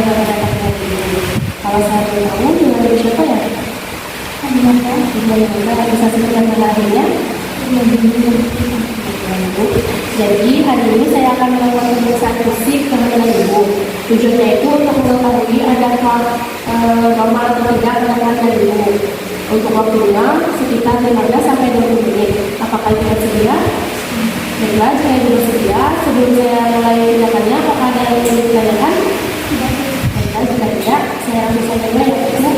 Bapak dapat dari Ibu? Kalau saya boleh tahu, dengan Ibu siapa ya? Ibu Yoga, bisa sebutkan nama adanya? Ibu. Jadi hari ini saya akan melakukan pemeriksaan fisik kehamilan Ibu. Tujuannya itu untuk mengetahui adakah normal atau tidak kehamilan Ibu. Untuk waktunya sekitar 15 sampai 20 menit. Apakah Ibu bersedia? Baiklah, jika Ibu bersedia, sebelum saya mulai tindakannya, apakah ada yang ingin ditanyakan? Baiklah, jika tidak, saya langsung saja ya Ibu.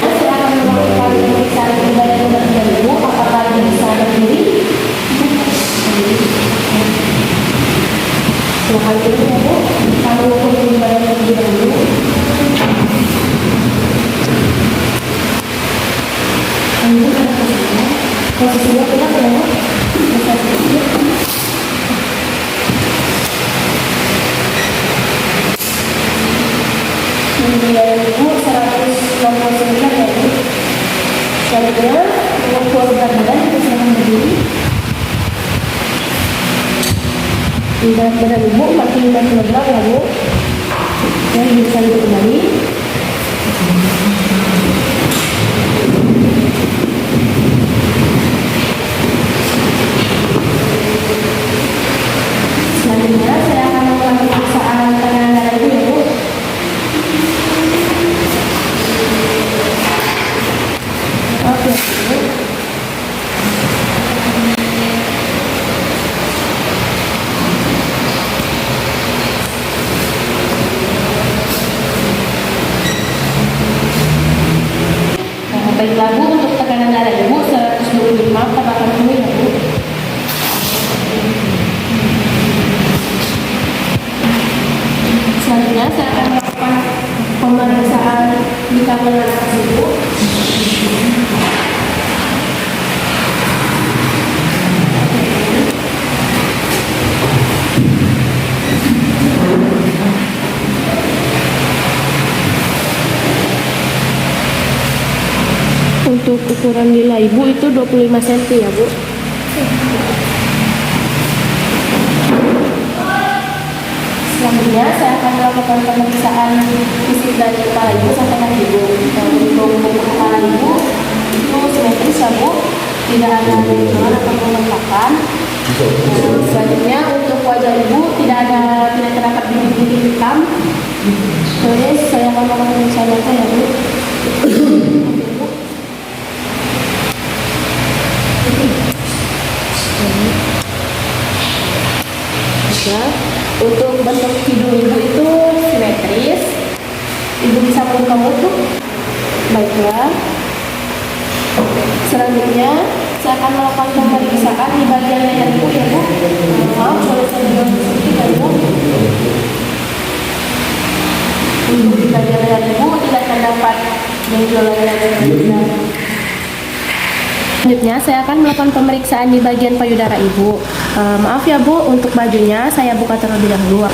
Saya akan melakukan pemeriksaan badan dan Ibu. Apakah Ibu bisa berdiri? Silakan dulu ya Bu. Kami ukur badan terlebih dahulu. Ibu sudah posisinya. Posisinya tegak ya Bu. Bisa sedikit. Kemudian Ibu 169 ya Bu. Selanjutnya mengukur berat badan, kita silakan berdiri. Berat badan Ibu 45 kg ya Bu. Dan bisa duduk kembali. Selanjutnya saya akan melakukan pemeriksaan tekanan darah Ibu ya Bu. Oke Bu. Baiklah Bu, untuk tekanan darah Ibu 125/80 ya Bu. Selanjutnya saya akan melakukan pemeriksaan di kehamilan anak Ibu. Untuk ukuran lila Ibu itu 25 cm ya Bu. Selanjutnya saya akan melakukan pemeriksaan fisik dari kepala Ibu sampai kaki Ibu. Untuk kepala Ibu itu simetris ya Bu, tidak ada benjolan atau pembengkakan. Selanjutnya untuk wajah Ibu tidak terdapat bintik-bintik hitam. Terus saya akan melakukan pemeriksaan mata ya Bu. Untuk bentuk hidung Ibu itu simetris. Ibu bisa membuka mulut. Baiklah. Selanjutnya saya akan melakukan pemeriksaan di bagian leher Ibu ya Bu. Maaf, boleh saya juga sedikit ya Bu. Untuk di bagian leher Ibu tidak terdapat benjolan dan benjolan. Selanjutnya saya akan melakukan pemeriksaan di bagian payudara Ibu. Maaf ya Bu, untuk bajunya saya buka terlebih dahulu.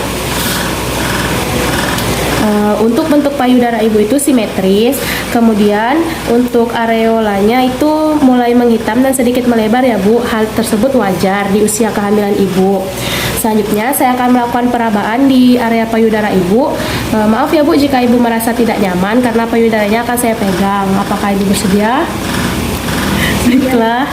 Untuk bentuk payudara Ibu itu simetris. Kemudian untuk areolanya itu mulai menghitam dan sedikit melebar ya Bu. Hal tersebut wajar di usia kehamilan Ibu. Selanjutnya saya akan melakukan perabaan di area payudara Ibu. Maaf ya Bu jika Ibu merasa tidak nyaman karena payudaranya akan saya pegang. Apakah Ibu bersedia? Baiklah.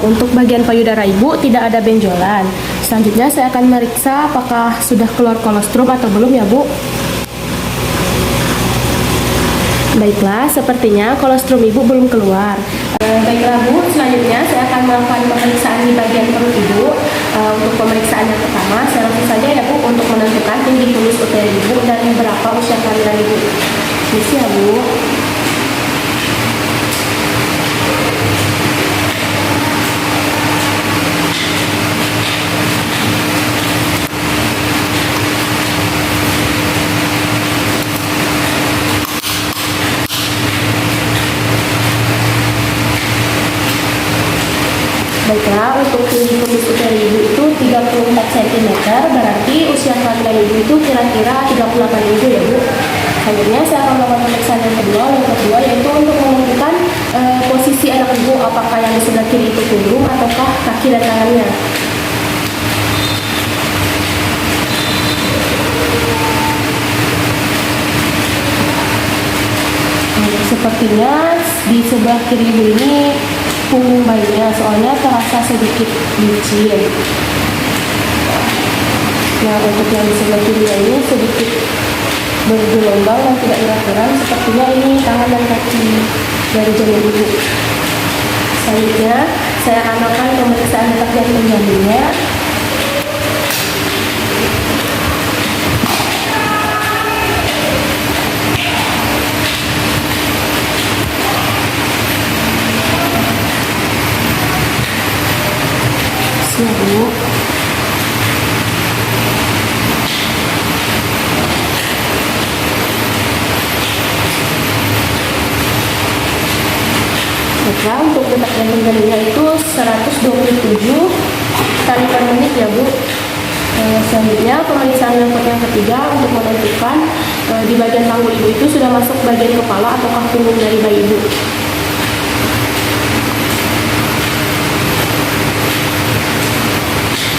Untuk bagian payudara Ibu tidak ada benjolan. Selanjutnya saya akan meriksa apakah sudah keluar kolostrum atau belum ya Bu. Baiklah, sepertinya kolostrum Ibu belum keluar. Baiklah Bu, selanjutnya saya akan melakukan pemeriksaan di bagian perut Ibu. Untuk pemeriksaan yang pertama, saya langsung saja ya Bu untuk menentukan tinggi fulus uteri Ibu dan berapa usia kehamilan Ibu. Misi ya Bu. Baiklah, untuk tinggi fulus uteri Ibu itu 34 cm cm, berarti usia kehamilan ibu itu kira-kira 38 minggu ya Bu. Selanjutnya saya akan melakukan pemeriksaan yang kedua yaitu untuk menentukan posisi anak ibu, apakah yang di sebelah kiri itu punggung ataukah kaki dan tangannya. Sepertinya di sebelah kiri ibu ini punggung bayinya, soalnya terasa sedikit licin. Nah, untuk yang di sebelah kiri ini sedikit bergelombang dan tidak beraturan. Sepertinya ini tangan dan kaki dari janin ibu. Selanjutnya saya akan melakukan pemeriksaan detak jantung janinnya. Siap Bu. Nah, untuk detak jantung janinnya itu 127 kali per menit ya Bu. Selanjutnya pemeriksaan yang ketiga untuk menentukan di bagian panggul ibu itu sudah masuk bagian kepala ataukah punggung dari bayi ibu.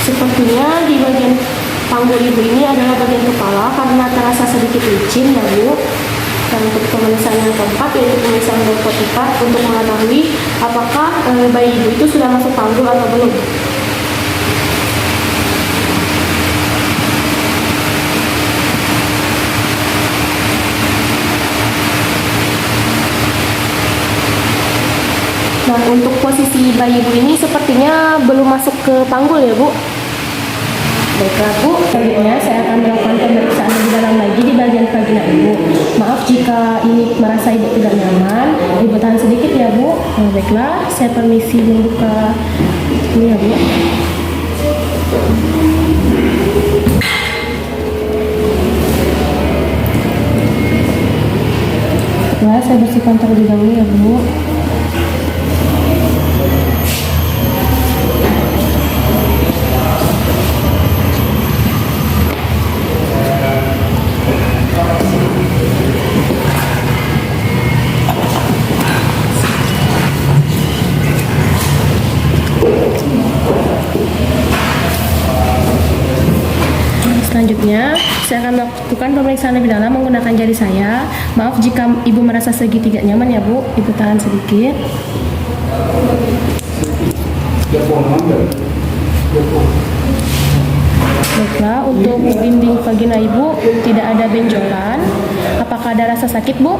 Sepertinya di bagian panggul ibu ini adalah bagian kepala karena terasa sedikit licin ya Bu. Dan untuk pemeriksaan yang keempat yaitu pemeriksaan narkotika untuk mengetahui apakah bayi ibu itu sudah masuk panggul atau belum. Nah, untuk posisi bayi ibu ini sepertinya belum masuk ke panggul ya Bu. Baiklah Bu, selanjutnya saya akan melakukan pemeriksaan lebih dalam lagi di bagian vagina ibu. Maaf jika ini merasa ibu tidak nyaman, ibu tahan sedikit ya Bu. Baiklah, saya permisi membuka ini ya Bu. Nah, saya bersihkan terlebih dahulu ya Bu. Selanjutnya, saya akan melakukan pemeriksaan lebih dalam menggunakan jari saya. Maaf jika ibu merasa segitiga nyaman ya Bu, ibu tahan sedikit. Baiklah, untuk dinding vagina ibu tidak ada benjolan. Apakah ada rasa sakit Bu?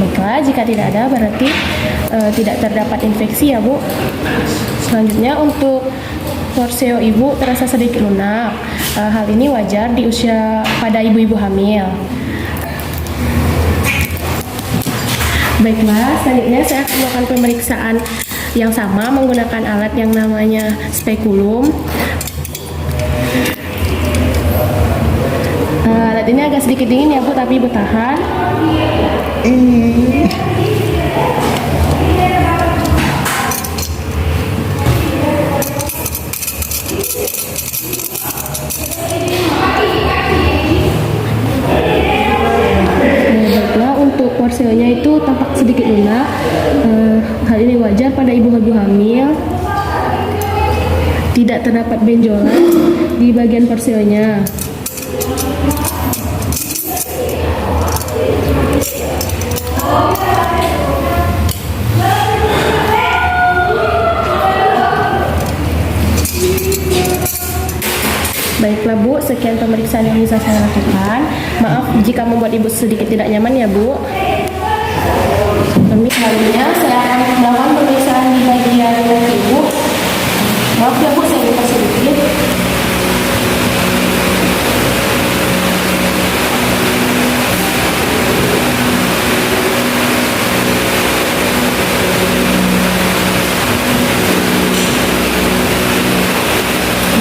Baiklah, jika tidak ada berarti tidak terdapat infeksi ya Bu. Selanjutnya untuk porseo ibu terasa sedikit lunak. Hal ini wajar di usia pada ibu-ibu hamil. Baiklah, selanjutnya saya akan melakukan pemeriksaan yang sama menggunakan alat yang namanya spekulum. Alat ini agak sedikit dingin ya Bu, tapi ibu tahan. Baiklah, untuk porsionya itu tampak sedikit lunak. Hal ini wajar pada ibu-ibu hamil. Tidak terdapat benjolan di bagian porsionya. Baiklah Bu, sekian pemeriksaan yang bisa saya lakukan. Maaf jika membuat ibu sedikit tidak nyaman ya Bu. Selanjutnya saya akan melakukan pemeriksaan di bagian kaki ibu. Maaf ya Bu, saya buka sedikit.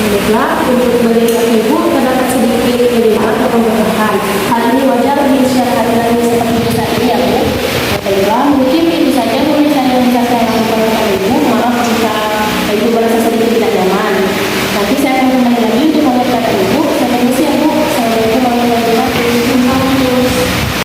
Baiklah, untuk bagian kaki ibu terdapat sedikit edema atau pembengkakan. Hal ini wajar di usia kehamilan seperti saat ini ya Bu. Baiklah, mungkin